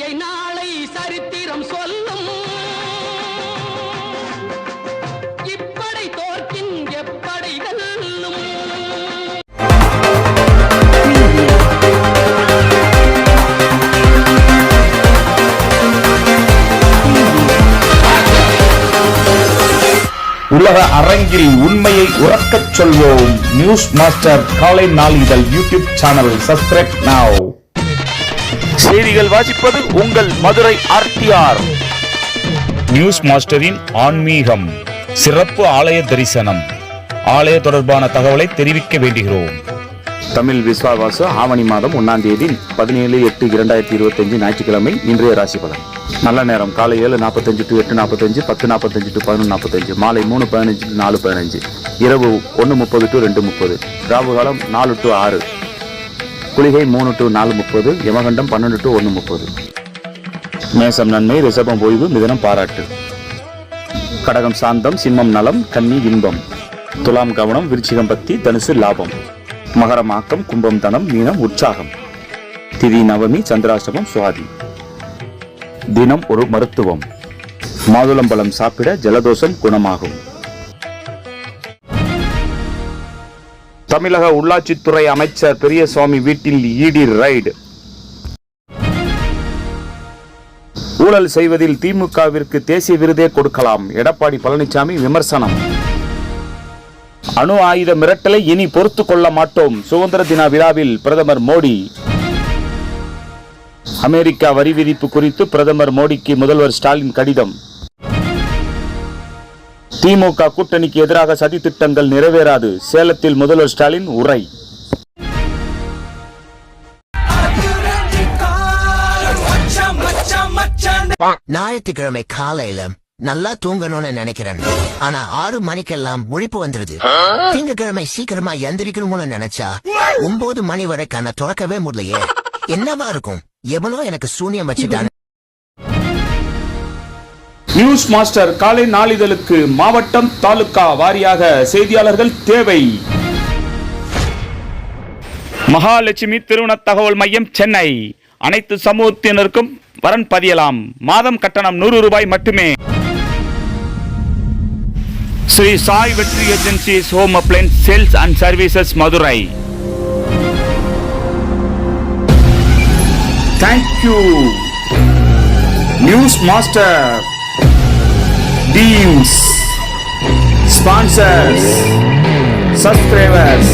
வெற்றியை நாளை சரித்திரம் சொல்லும். இப்படை தோற்கின் எப்படை வெல்லும். உலக அரங்கில் உண்மையை உறக்கச் சொல்வோம். நியூஸ் மாஸ்டர் காலை நாளிதழ் யூடியூப் சேனல் சப்ஸ்கிரைப் நவ். செய்திகள் வாசிப்பது உங்கள் மதுரை ஆர்டிஆர். நியூஸ் மாஸ்டரின் ஆன்மீகம் சிறப்பு ஆலய தரிசனம். ஆலய தொடர்பான தகவலை தெரிவிக்க வேண்டுகிறோம். தமிழ் விஸ்வாவாச ஆவணி மாதம் 1ஆம் தேதி 17/8/2025 ஞாயிற்றுக்கிழமை இன்றைய ராசி பலன். நல்ல நேரம் காலை 7:45 to 8:45, 10:45 to 11:45, மாலை 3:15 to 4:15, இரவு 1:30 to 2:30, ராகு காலம் 4 to 6, குளிகை 3 to 4:30, யமகண்டம் 12 to 1:30. மேசம் நன்மை, ரிஷபம் ஓய்வு, மிதுனம் பாராட்டு, கடகம் சாந்தம், சிம்மம் நலம், கன்னி இன்பம், துலாம் கவனம், விருச்சிகம் பக்தி, தனுசு லாபம், மகரம் ஆக்கம், கும்பம் தனம், மீனம் உற்சாகம், திதி நவமி, சந்திராஷ்டமம், சுவாதி. தினம் ஒரு மருத்துவம். மாதுளம்பழம் சாப்பிட ஜலதோஷம் குணமாகும். தமிழக உள்ளாட்சித்துறை அமைச்சர் பெரியசுவாமி வீட்டில் இடி ரைடு. ஊழல் செய்வதில் திமுகவிற்கு தேசிய விருதே கொடுக்கலாம். எடப்பாடி பழனிசாமி விமர்சனம். அணு ஆயுத மிரட்டலை இனி பொறுத்து கொள்ள மாட்டோம். சுதந்திர தின விழாவில் பிரதமர் மோடி. அமெரிக்கா வரி விதிப்பு குறித்து பிரதமர் மோடிக்கு முதல்வர் ஸ்டாலின் கடிதம். திமுக கூட்டணிக்கு எதிராக சதி திட்டங்கள் நிறைவேறாது. சேலத்தில் முதல்வர் ஸ்டாலின் உரை. ஞாயிற்றுக்கிழமை காலையில நல்லா தூங்கணும்னு நினைக்கிறேன். ஆனா 6 மணிக்கெல்லாம் முழிப்பு வந்துருது. திங்கக்கிழமை சீக்கிரமா எந்திரிக்கணும்னு நினைச்சா 9 மணி வரை கண்ணை துறக்கவே முடியலையே. என்னவா இருக்கும்? எவனோ எனக்கு சூனியம் வச்சுட்டான். நியூஸ் மாஸ்டர் காலை நாளிதழுக்கு மாவட்டம் தாலுகா வாரியாக செய்தியாளர்கள் தேவை. மகாலட்சுமி திருமண தகவல் மையம் சென்னை. அனைத்து சமூகத்தினருக்கும் வரன் பதியலாம். மாதம் கட்டணம் 100 ரூபாய் மட்டுமே. ஸ்ரீ சாய் வெற்றி agencies home appliances sales and services Madurai. Thank you, News Master, teams, sponsors, subscribers.